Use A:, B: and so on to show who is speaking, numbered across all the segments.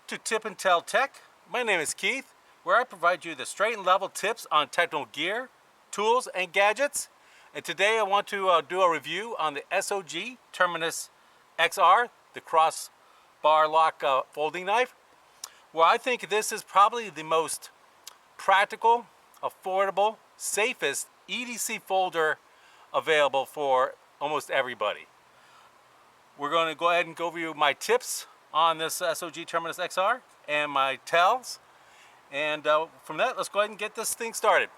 A: to Tip and Tell Tech. My name is Keith, where I provide you the straight and level tips on technical gear, tools, and gadgets. And today I want to do a review on the SOG Terminus XR, the crossbar lock folding knife, where I think this is probably the most practical, affordable, safest EDC folder available for almost everybody. We're going to go ahead and go over my tips on this SOG Terminus XR and my tells, and from that, let's go ahead and get this thing started.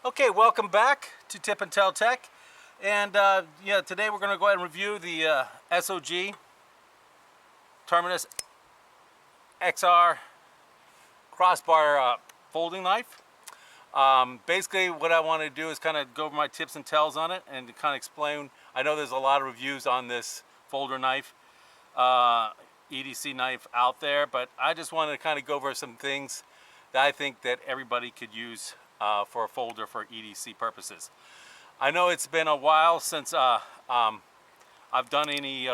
A: Okay, welcome back to Tip and Tell Tech, and today we're going to go ahead and review the SOG Terminus XR crossbar folding knife. Basically what I want to do is kind of go over my tips and tells on it and to kind of explain. I know there's a lot of reviews on this folder knife, EDC knife out there, but I just wanted to kind of go over some things that I think that everybody could use for a folder for EDC purposes. I know it's been a while since I've done any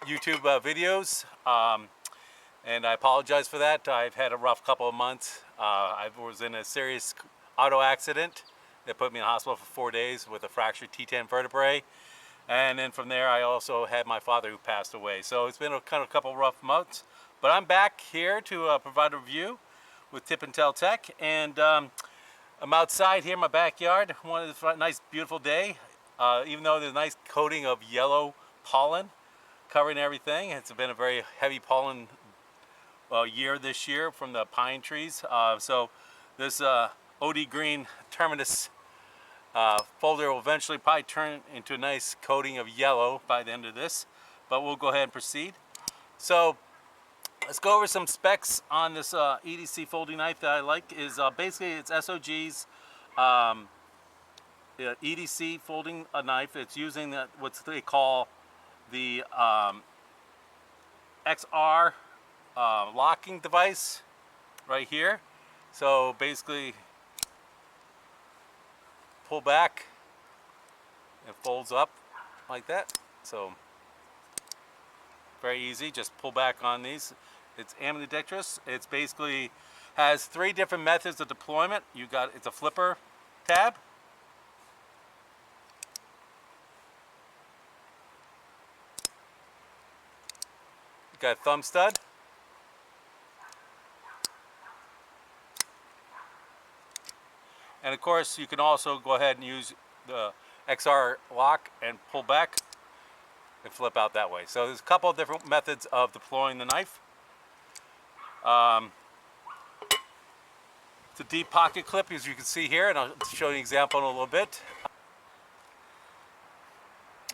A: YouTube videos, and I apologize for that. I've had a rough couple of months. I was in a serious auto accident that put me in the hospital for 4 days with a fractured T10 vertebrae. And then from there, I also had my father who passed away. So it's been a kind of couple rough months. But I'm back here to provide a review with Tip and Tell Tech. And I'm outside here in my backyard. One nice, beautiful day. Even though there's a nice coating of yellow pollen covering everything. It's been a very heavy pollen year this year from the pine trees. So this OD green Terminus folder will eventually probably turn into a nice coating of yellow by the end of this, but we'll go ahead and proceed. So let's go over some specs on this EDC folding knife that I like. Is basically it's SOG's EDC folding knife. It's using what they call the XR locking device right here. So basically pull back and folds up like that. So very easy, just pull back on these. It's ambidextrous. It's basically has 3 different methods of deployment. It's a flipper tab, you got a thumb stud, and of course you can also go ahead and use the XR lock and pull back and flip out that way. So there's a couple of different methods of deploying the knife. It's a deep pocket clip, as you can see here, and I'll show you an example in a little bit.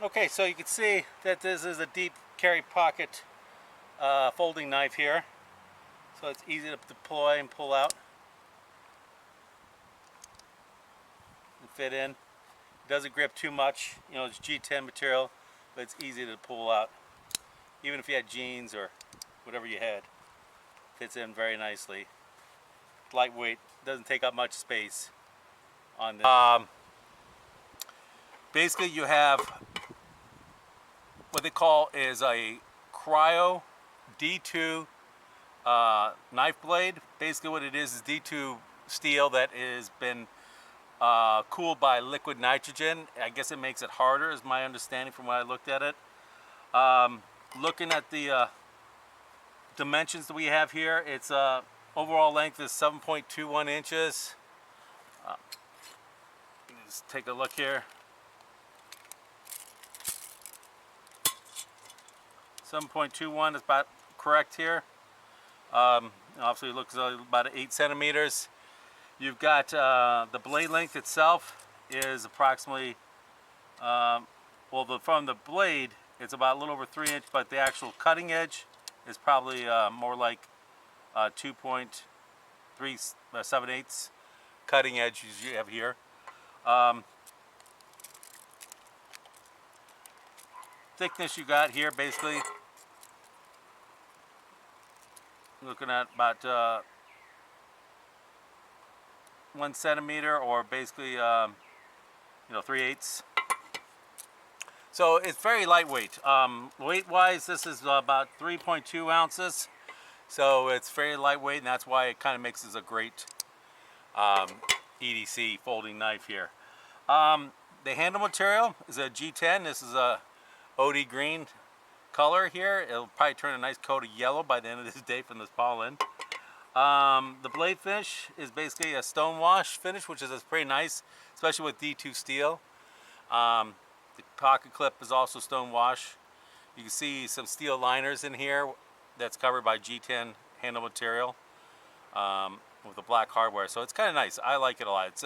A: Okay, so you can see that this is a deep carry pocket folding knife here. So it's easy to deploy and pull out and fit in. It doesn't grip too much, you know, it's G10 material, but it's easy to pull out. Even if you had jeans or whatever you had, fits in very nicely. Lightweight, doesn't take up much space on this. Basically you have what they call is a cryo D2 knife blade. Basically what it is D2 steel that has been cooled by liquid nitrogen. I guess it makes it harder, is my understanding from when I looked at it. Looking at the dimensions that we have here, its overall length is 7.21 inches. Let's take a look here. 7.21 is about correct here. Obviously it looks about 8 centimeters. You've got the blade length itself is approximately, from the blade it's about a little over 3 inches, but the actual cutting edge is probably more like 2.378 cutting edge as you have here. Thickness you got here, basically looking at about 1 centimeter, or basically, you know, 3/8. So it's very lightweight. Weight-wise, this is about 3.2 ounces. So it's very lightweight, and that's why it kind of makes this a great EDC folding knife here. The handle material is a G10. This is a OD green color here. It'll probably turn a nice coat of yellow by the end of this day from this pollen. The blade finish is basically a stone wash finish, which is pretty nice, especially with D2 steel. The pocket clip is also stone wash. You can see some steel liners in here that's covered by G10 handle material with the black hardware. So it's kind of nice. I like it a lot. It's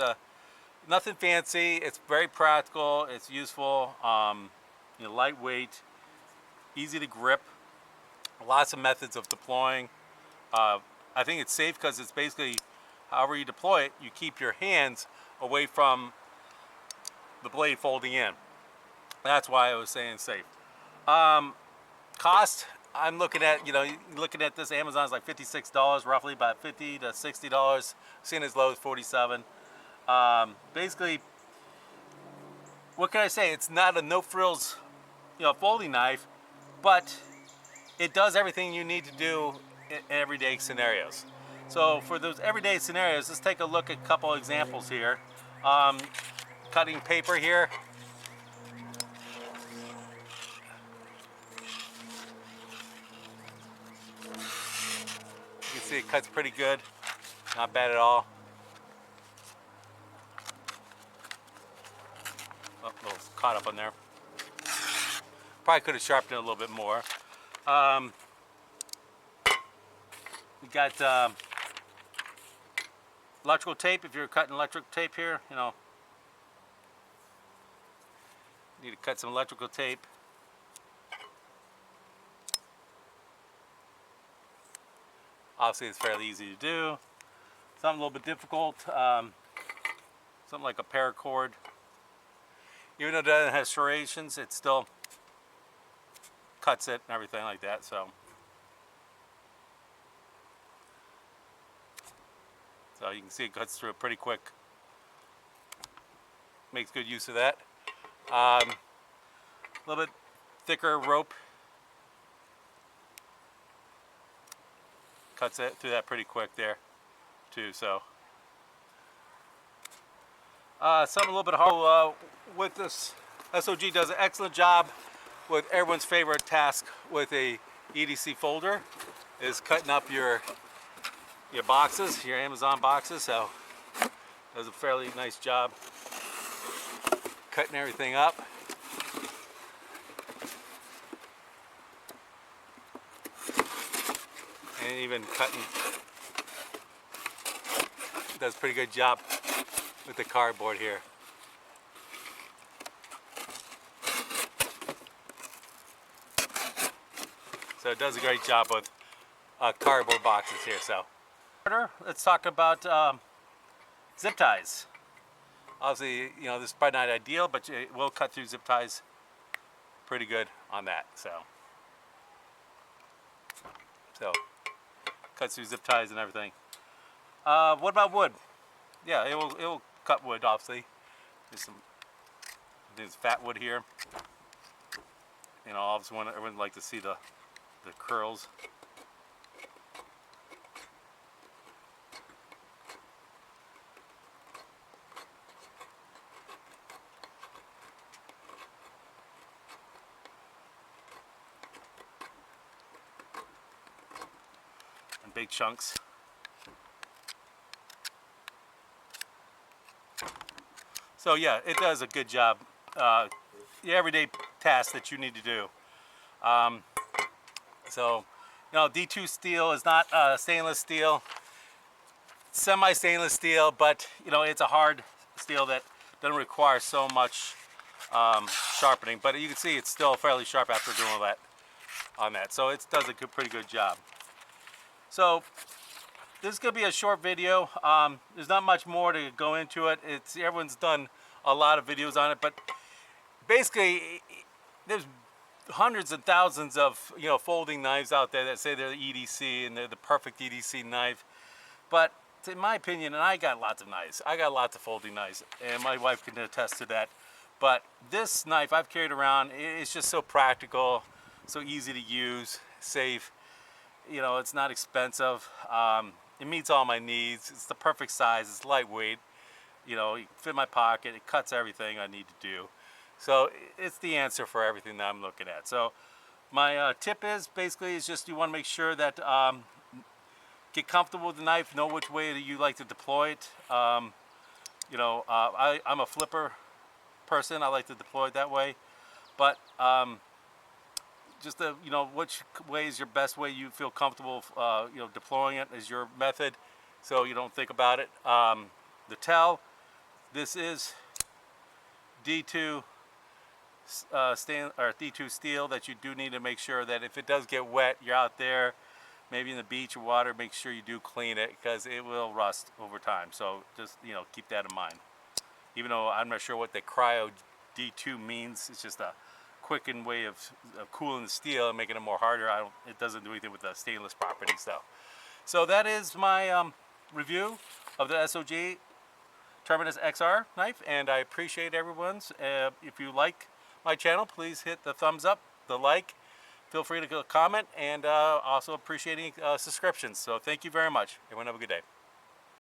A: nothing fancy. It's very practical. It's useful. You know, lightweight, easy to grip. Lots of methods of deploying. I think it's safe because it's basically, however you deploy it, you keep your hands away from the blade folding in. That's why I was saying safe. Cost, I'm looking at, you know, looking at this, Amazon's like $56 roughly, about $50 to $60. Seen as low as $47. Basically, what can I say? It's not a no frills, you know, folding knife, but it does everything you need to do in everyday scenarios. So for those everyday scenarios, let's take a look at a couple examples here. Cutting paper here. You can see it cuts pretty good, not bad at all. Oh, a little caught up on there. Probably could have sharpened it a little bit more. We got electrical tape. If you're cutting electrical tape here, you know, need to cut some electrical tape. Obviously, it's fairly easy to do. Something a little bit difficult, something like a paracord. Even though it doesn't have serrations, it still cuts it and everything like that. So you can see it cuts through it pretty quick. Makes good use of that. A little bit thicker rope. Cuts it through that pretty quick there too. So something a little bit hard with this. SOG does an excellent job with everyone's favorite task with a EDC folder, is cutting up your boxes, your Amazon boxes. So does a fairly nice job cutting everything up. And even cutting, does a pretty good job with the cardboard here. So it does a great job with cardboard boxes here. So let's talk about zip ties. Obviously, you know, this is probably not ideal, but it will cut through zip ties pretty good on that. So cuts through zip ties and everything. What about wood? Yeah, it will cut wood, obviously. There's fat wood here. You know, obviously everyone would like to see the curls. And big chunks. So yeah, it does a good job. The everyday tasks that you need to do. So, you know, D2 steel is not stainless steel, semi-stainless steel, but you know, it's a hard steel that doesn't require so much sharpening. But you can see it's still fairly sharp after doing all that on that. So it does a pretty good job. So this is going to be a short video. There's not much more to go into it. Everyone's done a lot of videos on it, but basically there's hundreds and thousands of, you know, folding knives out there that say they're the EDC and they're the perfect EDC knife. But in my opinion, and I got lots of knives. I got lots of folding knives, and my wife can attest to that. But this knife I've carried around, it's just so practical, so easy to use, safe. You know, it's not expensive. It meets all my needs. It's the perfect size. It's lightweight. You know, it fit in my pocket. It cuts everything I need to do. So it's the answer for everything that I'm looking at. So my tip is basically is just you want to make sure that get comfortable with the knife, know which way that you like to deploy it. You know, I'm a flipper person. I like to deploy it that way. But just you know, which way is your best way you feel comfortable, you know, deploying it is your method. So you don't think about it. The tell, this is D2 D2 steel that you do need to make sure that if it does get wet, you're out there, maybe in the beach or water, make sure you do clean it because it will rust over time. So just, you know, keep that in mind. Even though I'm not sure what the cryo D2 means, it's just a quickened way of cooling the steel and making it more harder. It doesn't do anything with the stainless property stuff. So that is my review of the SOG Terminus XR knife, and I appreciate everyone's. If you like my channel, please hit the thumbs up, the like. Feel free to comment, and also appreciating subscriptions. So thank you very much. Everyone have a good day.